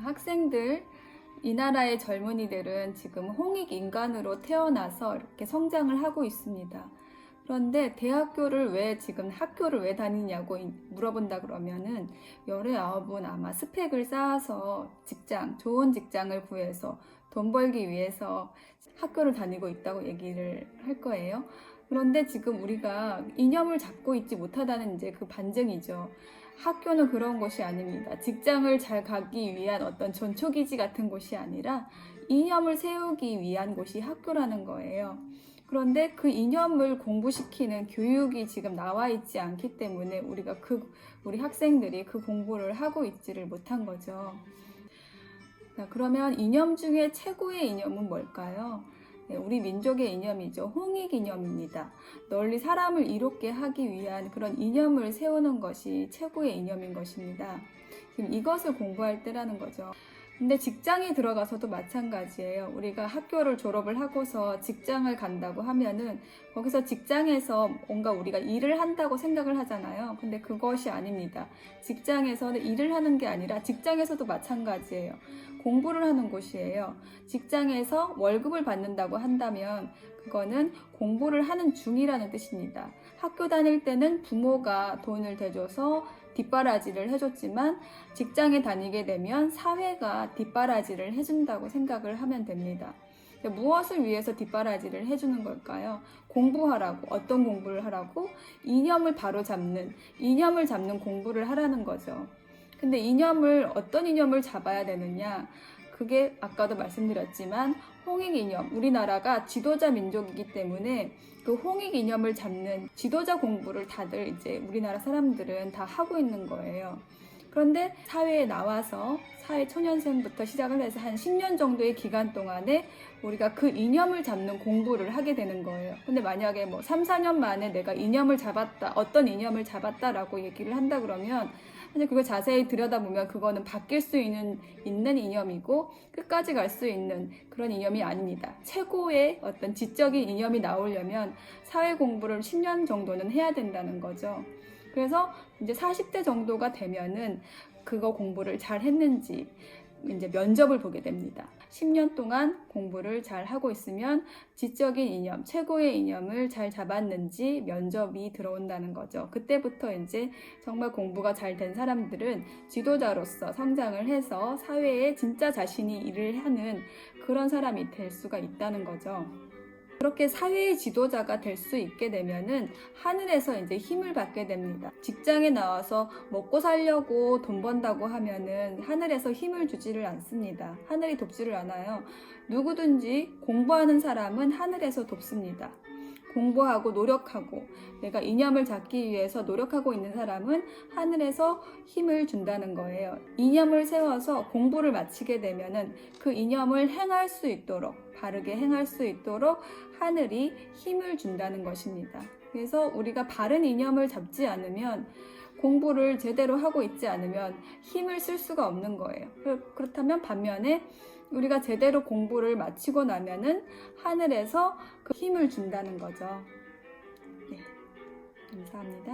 학생들, 이 나라의 젊은이들은 지금 홍익인간으로 태어나서 이렇게 성장을 하고 있습니다. 그런데 대학교를 왜 지금 학교를 왜 다니냐고 물어본다 그러면은 19은 아마 스펙을 쌓아서 좋은 직장을 구해서 돈 벌기 위해서 학교를 다니고 있다고 얘기를 할 거예요. 그런데 지금 우리가 이념을 잡고 있지 못하다는 이제 그 반증이죠. 학교는 그런 곳이 아닙니다. 직장을 잘 가기 위한 어떤 전초기지 같은 곳이 아니라 이념을 세우기 위한 곳이 학교라는 거예요. 그런데 그 이념을 공부시키는 교육이 지금 나와 있지 않기 때문에 우리 학생들이 그 공부를 하고 있지를 못한 거죠. 자, 그러면 이념 중에 최고의 이념은 뭘까요? 네, 우리 민족의 이념이죠. 홍익 이념입니다. 널리 사람을 이롭게 하기 위한 그런 이념을 세우는 것이 최고의 이념인 것입니다. 지금 이것을 공부할 때라는 거죠. 근데 직장에 들어가서도 마찬가지예요. 우리가 학교를 졸업을 하고서 직장을 간다고 하면은 거기서 직장에서 뭔가 우리가 일을 한다고 생각을 하잖아요. 근데 그것이 아닙니다. 직장에서는 일을 하는 게 아니라 직장에서도 마찬가지예요. 공부를 하는 곳이에요. 직장에서 월급을 받는다고 한다면 그거는 공부를 하는 중이라는 뜻입니다. 학교 다닐 때는 부모가 돈을 대줘서 뒷바라지를 해줬지만 직장에 다니게 되면 사회가 뒷바라지를 해준다고 생각을 하면 됩니다. 무엇을 위해서 뒷바라지를 해주는 걸까요? 공부하라고. 어떤 공부를 하라고? 이념을 바로잡는 공부를 하라는 거죠. 근데 어떤 이념을 잡아야 되느냐? 그게 아까도 말씀드렸지만 홍익 이념, 우리나라가 지도자 민족이기 때문에 그 홍익 이념을 잡는 지도자 공부를 다들 이제 우리나라 사람들은 다 하고 있는 거예요. 그런데 사회에 나와서 사회 초년생부터 시작을 해서 한 10년 정도의 기간 동안에 우리가 그 이념을 잡는 공부를 하게 되는 거예요. 근데 만약에 3, 4년 만에 내가 어떤 이념을 잡았다라고 얘기를 한다 그러면 사실 그걸 자세히 들여다보면 그거는 바뀔 수 있는 이념이고 끝까지 갈 수 있는 그런 이념이 아닙니다. 최고의 어떤 지적인 이념이 나오려면 사회 공부를 10년 정도는 해야 된다는 거죠. 그래서 이제 40대 정도가 되면은 그거 공부를 잘 했는지 이제 면접을 보게 됩니다. 10년 동안 공부를 잘 하고 있으면 지적인 이념, 최고의 이념을 잘 잡았는지 면접이 들어온다는 거죠. 그때부터 이제 정말 공부가 잘 된 사람들은 지도자로서 성장을 해서 사회에 진짜 자신이 일을 하는 그런 사람이 될 수가 있다는 거죠. 그렇게 사회의 지도자가 될 수 있게 되면은 하늘에서 이제 힘을 받게 됩니다. 직장에 나와서 먹고 살려고 돈 번다고 하면은 하늘에서 힘을 주지를 않습니다. 하늘이 돕지를 않아요. 누구든지 공부하는 사람은 하늘에서 돕습니다. 공부하고 노력하고 내가 이념을 잡기 위해서 노력하고 있는 사람은 하늘에서 힘을 준다는 거예요. 이념을 세워서 공부를 마치게 되면은 그 이념을 행할 수 있도록 바르게 행할 수 있도록 하늘이 힘을 준다는 것입니다. 그래서 우리가 바른 이념을 잡지 않으면 공부를 제대로 하고 있지 않으면 힘을 쓸 수가 없는 거예요. 그렇다면 반면에 우리가 제대로 공부를 마치고 나면은 하늘에서 그 힘을 준다는 거죠. 네, 감사합니다.